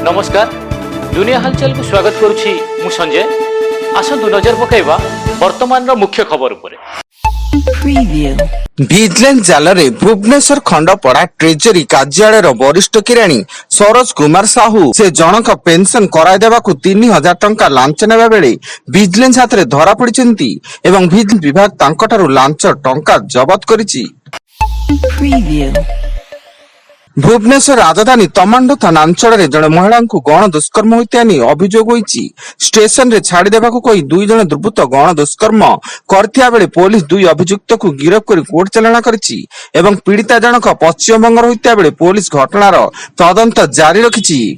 नमस्कार दुनिया हलचल को स्वागत करुछि मु संजय। आसंतु नजर पकाइबा वर्तमान मुख्य खबर उपरे। विजिलेंस जाल रे भुवनेश्वर खंडपड़ा ट्रेजरी कार्यालय वरिष्ठ किराणी सरोज कुमार साहू से जनक पेंशन कराई देवाकू 3000 टंका लांच नेबा बेले विजिलेंस हाथ में धरा पड़िछन्ती एवं विजिलेंस विभाग तांकटारू लांच टंका जबत करिछि। भुवनेश्वर राजधानी तमांडो थाना अंचल जड़े महिला को गण दुष्कर्म होता अभियोग होईछि। स्टेशन रे छाड़ी देबाकू कही 2 जन दुर्बृत्त गण दुष्कर्म करथिया बेले पुलिस 2 अभियुक्त को गिरफ्त कर कोर्ट चालाण करिछि एवं पीड़िता जनक पश्चिम बंग होता बेले पुलिस घटनार तदंत जारी रखिछि।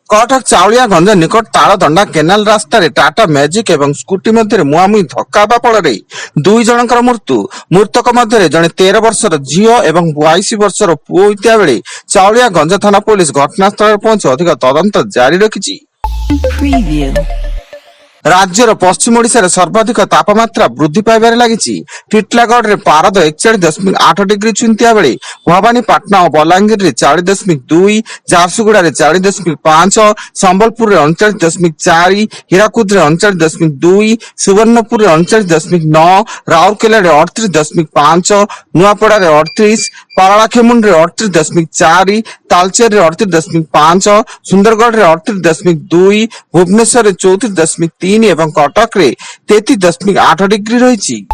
कटक चाउलियागंज निकट तालदंडा केनाल रास्ता रे टाटा मैजिक एवं स्कूटी मध्य मुहांमुही धक्का हेबा फल 2 जनकर मृत्यु। मृतक मध्य जड़े 13 वर्षर झील एवं 22 वर्षर पुओ होता बेले चाउलियागंज थाना पुलिस घटनास्थल पहुंची अधिक तदंत जारी रखिछि। राज्यर पश्चिम ओडिशा सर्वाधिक तापमात्रा वृद्धि पाइबार लगी। टिटलागढ़ रे पारद 41.8 डिग्री छुंतिया बेले भवानीपाटना और बलांगीर रे 40.2, झारसुगुड़ा रे 40.5, संबलपुर रे 39.4, हीराकुद रे 39.2, सुवर्णपुर रे 39.9, राउरकेला रे 38.5, नुआपड़ा रे 38, पारालाखेमुंड रे 38.4, तालचेर रे 38.5, सुंदरगढ़ रे 38.2, भुवनेश्वर रे 34.3 एवं कटक रे 33.8 डिग्री रही।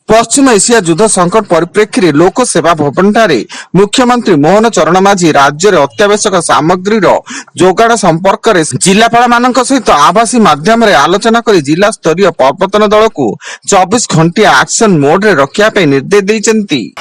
पश्चिम एशिया युद्ध संकट परिप्रेक्षी में लोक सेवा भवन ठारे मुख्यमंत्री मोहन चरण माझी राज्य में अत्यावश्यक सामग्री जोगाड़ संपर्क में जिलापाल मान सहित आभासी माध्यम आलोचना कर जिला स्तरीय प्रवर्तन दल को 24 घंटिया एक्शन मोड रे रखा निर्देश देइछन्ती।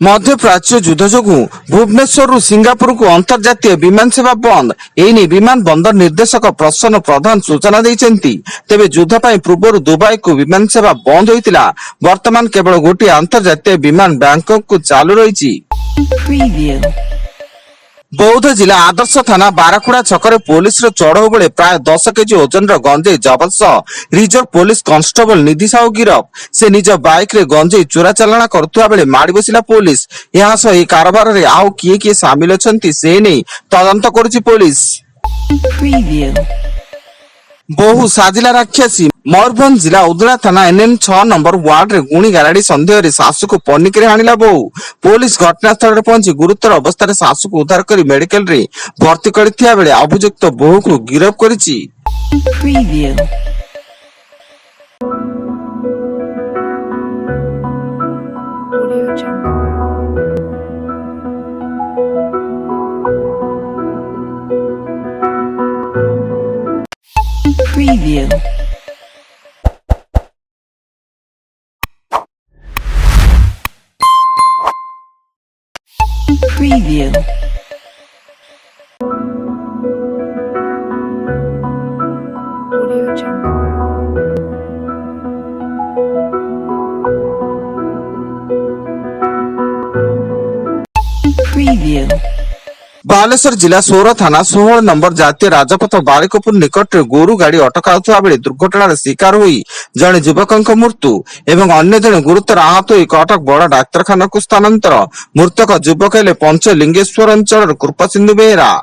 मध्य प्राच्य युद्ध जोगु भुवनेश्वर सिंगापुर को अंतर्जातीय विमान सेवा बंद। एने विमान बंदर निर्देशक प्रसन्न प्रधान सूचना देइछन्ती। तेबे युद्ध पई पूर्व दुबई को विमान सेवा बंद होइतिला। वर्तमान केवल गोटे अंतर्जातीय विमान बैंकॉक को चालू रहिछि। बौद्ध जिला आदर्श थाना बाराकुड़ा छकरे पुलिस चढ़ऊ बेले प्राय 10 केजी ओजन गंजेई जबत सह रिजर्व पुलिस कांस्टेबल निधि साहू गिरफ। से निज बाइक रे गंजेई चोरा चालाण करथुआ बेले माड़ी बसिला पुलिस। यहाँ सह ए कारबार रे आउ किए किए शामिल अछंती से नै तदंत करुछि पुलिस। बहु साजिला राक्षसी मयूरभंज जिला उदला थाना एनएन 6 नंबर वार्ड रे गुणी गाराड़ी संदेह रे सासू को पनिकरे हानिला बहु। पुलिस घटनास्थल रे पहुंची गुरुतर अवस्था रे सासू को उद्धार करी मेडिकल रे भर्ती करथिया बेले अभियुक्त बहु को गिरफ्त करिछि। Preview. Audio Jungle. Preview. Baleshwar जिला सोर थाना 16 नंबर जातीय राजपथ बारिकपुर निकट गोरु गाड़ी अटकाउथुआ बेले दुर्घटनार शिकार होई जड़े युवक मृत्यु एवं अन्य जड़े गुरुतर आहत होई कटक बड़ डाक्तरखाना को स्थानांतर। मृतक युवक हेले पंचलिंगेश्वर अंचल कृपा सिंधु बेहेरा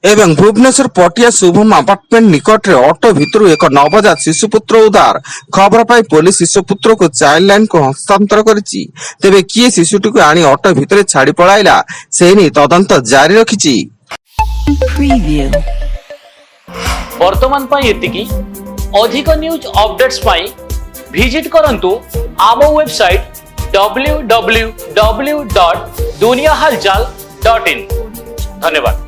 एवं भुवनेश्वर पटिया शुभम अपार्टमेंट निकट ऑटो भितर एक नवजात शिशुपुत्र उद्धार। खबर पाई पुलिस शिशुपुत्र को चाइल्ड लाइन को हस्तांतर करिछि। तेबे किए शिशुटी को आनी ऑटो भितर छाड़ी पळाइला से नै तदंत जारी रखिछि। वर्तमान पाई एतिकी। अधिक न्यूज अपडेट्स पाई विजिट करंतु आम वेबसाइट www.duniyahalchal.in। धन्यवाद।